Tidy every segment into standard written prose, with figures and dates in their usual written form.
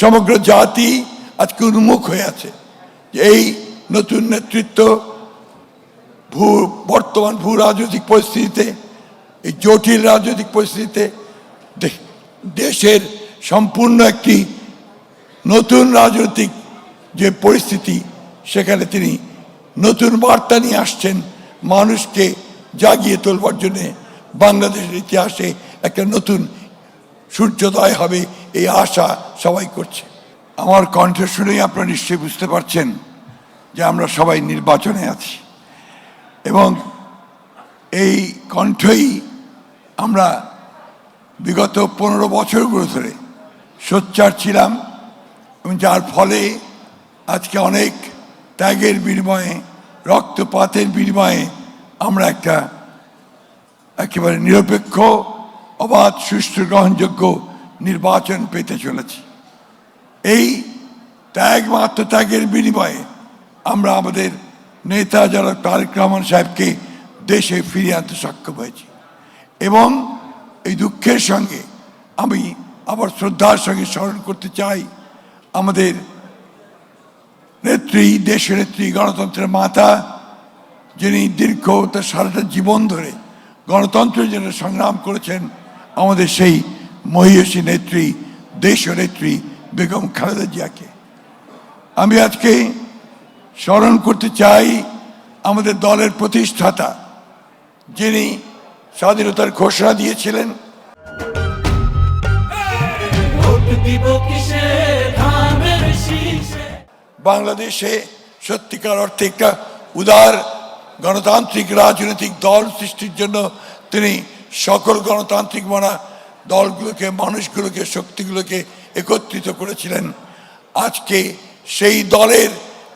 সমগ্র জাতি আজকে উন্মুখ হয়ে আছে। এই নতুন নেতৃত্ব বর্তমান ভূ রাজনৈতিক পরিস্থিতিতে, এই জটিল রাজনৈতিক পরিস্থিতিতে দেশের সম্পূর্ণ একটি নতুন রাজনৈতিক যে পরিস্থিতি, সেখানে তিনি নতুন বার্তা নিয়ে আসছেন। মানুষকে জাগিয়ে তোলবার জন্যে বাংলাদেশের ইতিহাসে একটা নতুন সূর্যোদয় হবে, এই আশা সবাই করছে। আমার কণ্ঠ শুনেই আপনারা নিশ্চয়ই বুঝতে পারছেন যে আমরা সবাই নির্বাচনে আছি, এবং এই কণ্ঠই আমরা বিগত 15 বছরগুলো ধরে সোচ্চার ছিলাম, এবং যার ফলে আজকে অনেক ত্যাগের বিনিময়ে, রক্তপাতের বিনিময়ে আমরা একটা একেবারে নিরপেক্ষ, অবাধ, সুষ্ঠু, গ্রহণযোগ্য নির্বাচন পেতে চলেছি। এই ত্যাগ, আত্মত্যাগের বিনিময়ে আমরা আমাদের নেতা যারা তারেক রহমান সাহেবকে দেশে ফিরিয়ে আনতে সক্ষম হয়েছি। এবং এই দুঃখের সঙ্গে আমি আবার শ্রদ্ধার সঙ্গে স্মরণ করতে চাই আমাদের নেত্রী, দেশের নেত্রী, গণতন্ত্রের মাতা, যিনি দীর্ঘ তার সারাটা জীবন ধরে গণতন্ত্রের জন্য সংগ্রাম করেছেন, আমাদের সেই মহিয়সী নেত্রী, দেশীয় নেত্রী বেগম খালেদা জিয়াকে। আমি আজকে স্মরণ করতে চাই আমাদের দলের প্রতিষ্ঠাতা, যিনি স্বাধীনতার ঘোষণা দিয়েছিলেন। বাংলাদেশে সত্যিকার অর্থে একটা উদার গণতান্ত্রিক রাজনৈতিক দল সৃষ্টির জন্য তিনি সকল গণতান্ত্রিক দলগুলোকে, মানুষগুলোকে, শক্তিগুলোকে একত্রিত করেছিলেন। আজকে সেই দলের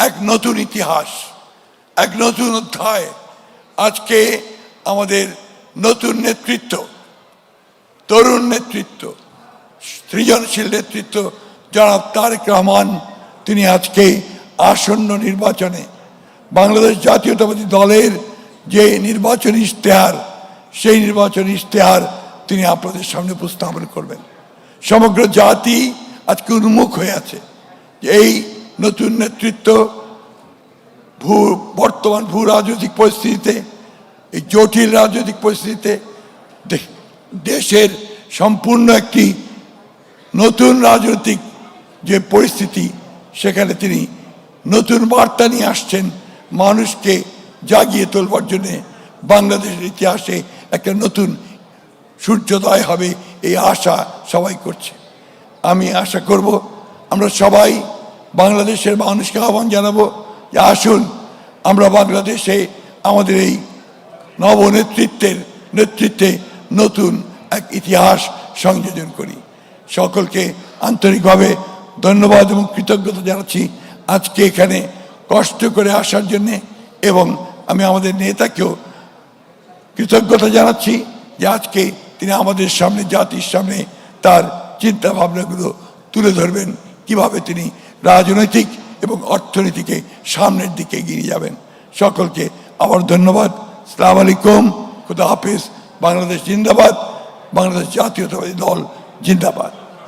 এক নতুন ইতিহাস, এক নতুন অধ্যায়। আজকে আমাদের নতুন নেতৃত্ব, তরুণ নেতৃত্ব, সৃজনশীল নেতৃত্ব জনাব তারেক রহমান, তিনি আজকে আসন্ন নির্বাচনে বাংলাদেশ জাতীয়তাবাদী দলের যে নির্বাচনী ইশতেহার, সেই নির্বাচনী ইশতেহার তিনি আপনাদের সামনে উপস্থাপন করবেন। সমগ্র জাতি আজকে উন্মুখ হয়ে আছে। এই নতুন নেতৃত্ব বর্তমান ভূ রাজনৈতিক পরিস্থিতিতে, এই জটিল রাজনৈতিক পরিস্থিতিতে দেশের সম্পূর্ণ একটি নতুন রাজনৈতিক যে পরিস্থিতি, সেখানে তিনি নতুন বার্তা নিয়ে আসছেন। মানুষকে জাগিয়ে তোলবার জন্যে বাংলাদেশের ইতিহাসে একটা নতুন সূর্যোদয় হবে, এই আশা সবাই করছে। আমি আশা করব আমরা সবাই বাংলাদেশের মানুষকে আহ্বান জানাবো যে আসুন আমরা বাংলাদেশে আমাদের এই নেতৃত্বে নতুন এক ইতিহাস সংযোজন করি। সকলকে আন্তরিকভাবে ধন্যবাদ এবং কৃতজ্ঞতা জানাচ্ছি আজকে এখানে কষ্ট করে আসার জন্যে, এবং আমি আমাদের নেতাকেও কৃতজ্ঞতা জানাচ্ছি যে আজকে তিনি আমাদের সামনে, জাতির সামনে তার চিন্তা ভাবনাগুলো তুলে ধরবেন, কিভাবে তিনি রাজনৈতিক এবং অর্থনীতিকে সামনের দিকে এগিয়ে যাবেন। সকলকে আবার ধন্যবাদ। আসসালামু আলাইকুম, খুদা হাফেজ। বাংলাদেশ জিন্দাবাদ, বাংলাদেশ জাতীয়তাবাদী দল জিন্দাবাদ।